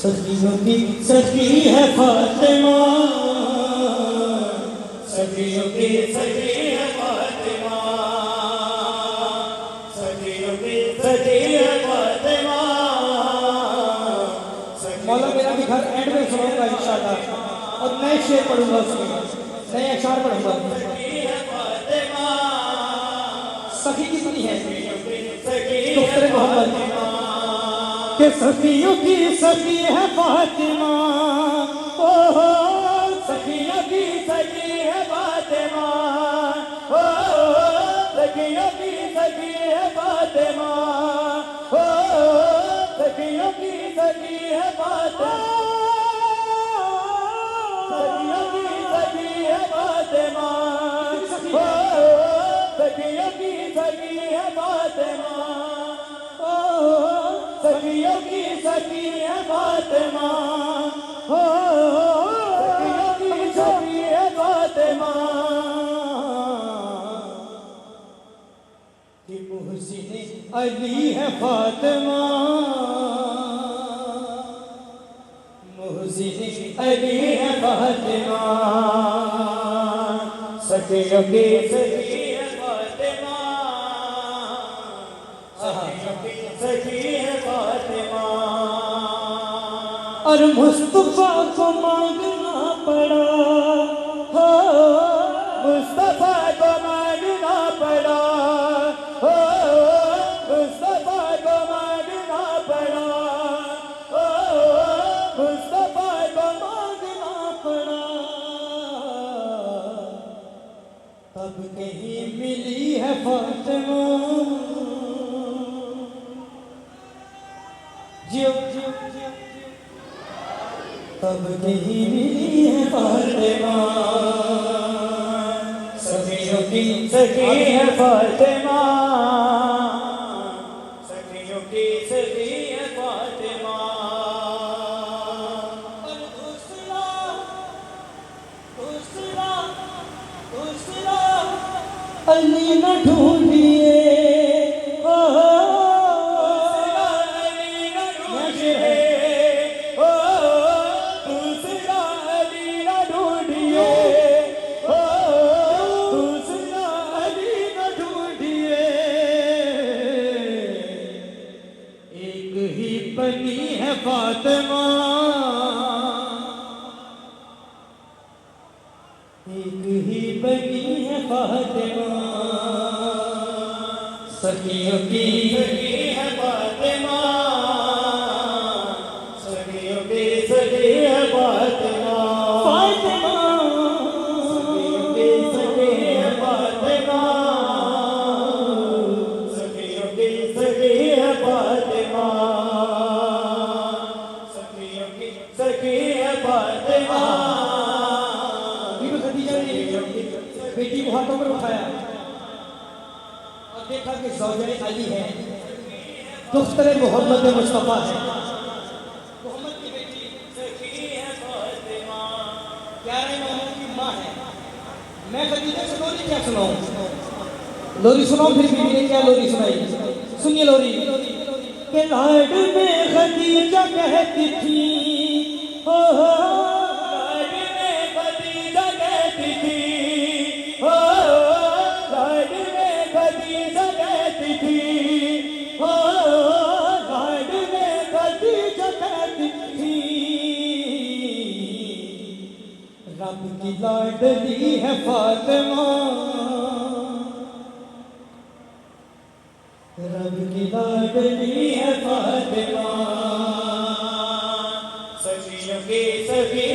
सखियों की सखी है फातिमा, सखियों की सखी है फातिमा, सखियों की सखी है फातिमा। मौला मेरा भी घर एंड में सुनाऊंगा इंशाल्लाह और नए शेर पढ़ूंगा, उसमें नए अशार पढ़ूंगा। सखी कितनी है डॉक्टर मोहम्मद के सखियों की सखी है फातिमा, ओहो सखियों की सखी है फातिमा, ओहो सखियों की सखी है फातिमा, ओहो सखियों की सखी है फातिमा, सखियों की सखी है फातिमा, ओहो सखियों की सखी है फातिमा, सखियों की सखी है फातिमा, हो सखियों की सखी है फातिमा। कि मुहसिन अली है फातिमा, मुहसिन अली है फातिमा, सखियों की सखी है फातिमा, सखी है फातिमा। और मुस्तफा को मांगना पड़ा, हो मुस्तफा को मांगना पड़ा, हो मुस्तफा को मांगना पड़ा, हो मुस्तफा को मांगना पड़ा। तब कहीं मिली है फातिमा, तब कहीं मिली है फातिमा, सखियों की सखी है फातिमा, सखियों की सखी है फातिमा। और दूसरा दूसरा दूसरा अली न ढूंढिए, बनी है फातिमा, एक ही बनी है फातिमा, सखियों की सखी है फातिमा, सखियों की सखी है फातिमा, फातिमा सखियों की सखी है फातिमा, सखियों की सखी है फातिमा, सखी है फातिमा। बीबी खदीजा ने बेटी को हाथों पर उठाया और देखा कि ज़ौजाए अली है, दुख्तर मोहम्मद मुस्तफ़ा है, मोहम्मद की बेटी सखी है फातिमा, प्यारे मोहम्मद की माँ है। मैं खदीजा से लोरी क्या सुनाऊं, लोरी सुनाऊं फिर बीबी ने क्या लोरी सुनाई, सुनिए लोरी। के लाड में खदीजा कहती थी, हो लाड में खदीजा कहती थी, हो लाड में खदीजा कहती थी, हो लाड में खदीजा कहती थी। रब की लाडली है फातिमा, रब की लाडली है फातिमा, सखियों की सखी